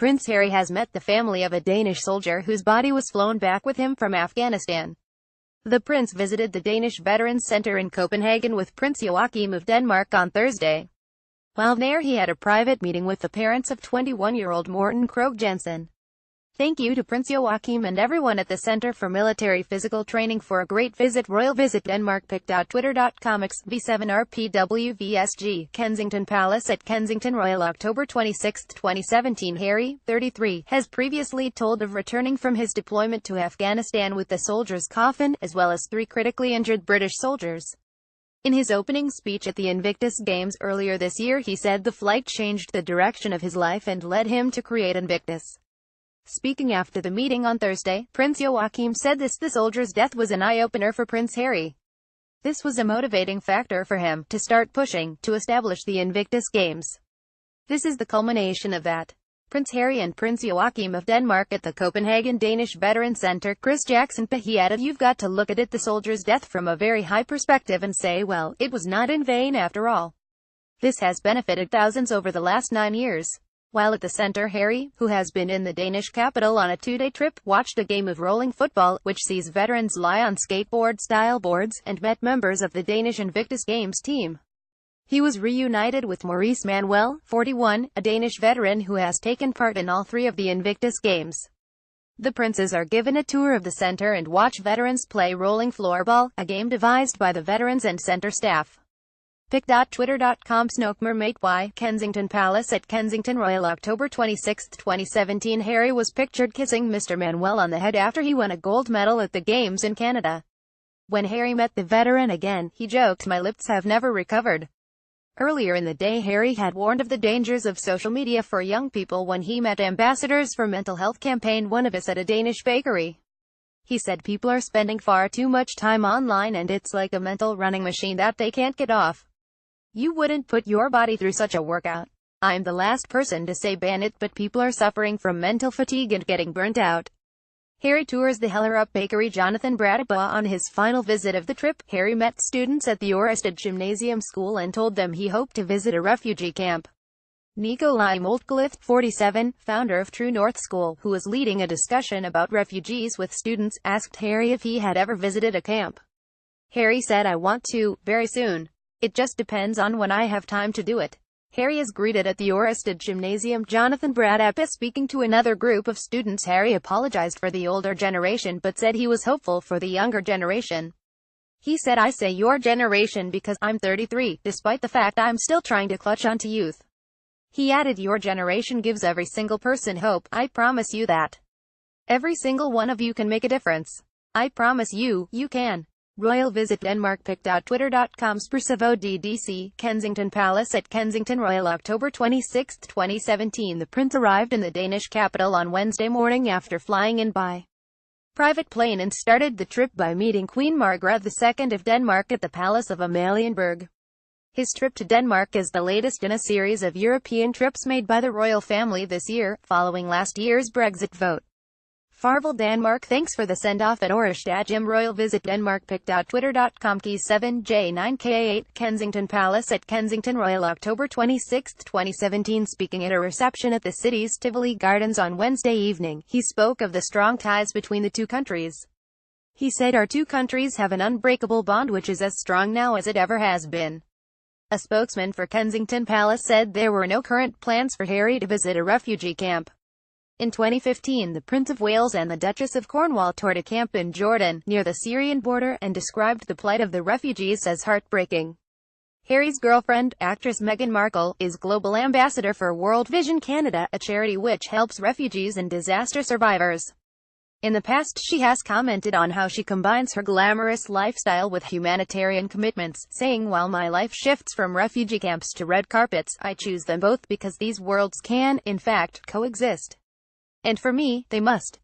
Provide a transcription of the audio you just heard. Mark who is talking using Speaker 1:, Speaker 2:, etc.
Speaker 1: Prince Harry has met the family of a Danish soldier whose body was flown back with him from Afghanistan. The prince visited the Danish Veterans Center in Copenhagen with Prince Joachim of Denmark on Thursday. While there, he had a private meeting with the parents of 21-year-old Morten Krogh Jensen. Thank you to Prince Joachim and everyone at the Center for Military Physical Training for a great visit. Royal Visit Denmark. Pic.twitter.com XV7RPWVSG Kensington Palace at Kensington Royal. October 26, 2017. Harry, 33, has previously told of returning from his deployment to Afghanistan with the soldier's coffin, as well as 3 critically injured British soldiers. In his opening speech at the Invictus Games earlier this year, he said the flight changed the direction of his life and led him to create Invictus. Speaking after the meeting on Thursday, Prince Joachim said the soldier's death was an eye-opener for Prince Harry. This was a motivating factor for him to start pushing to establish the Invictus Games. This is the culmination of that. Prince Harry and Prince Joachim of Denmark at the Copenhagen Danish Veterans Center. Chris Jackson. He added, "You've got to look at it, the soldier's death, from a very high perspective and say, well, it was not in vain after all. This has benefited thousands over the last 9 years." While at the center, Harry, who has been in the Danish capital on a 2-day trip, watched a game of rolling football, which sees veterans lie on skateboard-style boards, and met members of the Danish Invictus Games team. He was reunited with Maurice Manuel, 41, a Danish veteran who has taken part in all 3 of the Invictus Games. The princes are given a tour of the center and watch veterans play rolling floorball, a game devised by the veterans and center staff. Pic.twitter.com Snokemermate Y Kensington Palace at Kensington Royal. October 26, 2017. Harry was pictured kissing Mr. Manuel on the head after he won a gold medal at the Games in Canada. When Harry met the veteran again, he joked, "My lips have never recovered." Earlier in the day, Harry had warned of the dangers of social media for young people when he met Ambassadors for Mental Health campaign one of us at a Danish bakery. He said people are spending far too much time online and it's like a mental running machine that they can't get off. You wouldn't put your body through such a workout. I'm the last person to say ban it, but people are suffering from mental fatigue and getting burnt out. Harry tours the Hellerup Bakery. Jonathan Bradaba. On his final visit of the trip, Harry met students at the Orested Gymnasium School and told them he hoped to visit a refugee camp. Nikolai Moltkelith, 47, founder of True North School, who was leading a discussion about refugees with students, asked Harry if he had ever visited a camp. Harry said, "I want to, very soon. It just depends on when I have time to do it." Harry is greeted at the Orested Gymnasium. Jonathan Bradapa. Speaking to another group of students, Harry apologized for the older generation but said he was hopeful for the younger generation. He said, "I say your generation because I'm 33, despite the fact I'm still trying to clutch onto youth." He added, "Your generation gives every single person hope. I promise you that. Every single one of you can make a difference. I promise you, you can." Royal Visit Denmark. Pic.twitter.com SperSavoDDC Kensington Palace at Kensington Royal. October 26, 2017. The prince arrived in the Danish capital on Wednesday morning after flying in by private plane and started the trip by meeting Queen Margrethe II of Denmark at the Palace of Amalienborg. His trip to Denmark is the latest in a series of European trips made by the royal family this year, following last year's Brexit vote. Farvel Danmark. Thanks for the send-off at Orested Gym. Royal Visit Denmark. Pic.twitter.com Keys7J9K8 Kensington Palace at Kensington Royal. October 26, 2017. Speaking at a reception at the city's Tivoli Gardens on Wednesday evening, he spoke of the strong ties between the two countries. He said, "Our two countries have an unbreakable bond which is as strong now as it ever has been." A spokesman for Kensington Palace said there were no current plans for Harry to visit a refugee camp. In 2015, the Prince of Wales and the Duchess of Cornwall toured a camp in Jordan, near the Syrian border, and described the plight of the refugees as heartbreaking. Harry's girlfriend, actress Meghan Markle, is Global Ambassador for World Vision Canada, a charity which helps refugees and disaster survivors. In the past, she has commented on how she combines her glamorous lifestyle with humanitarian commitments, saying, "While my life shifts from refugee camps to red carpets, I choose them both because these worlds can, in fact, coexist. And for me, they must."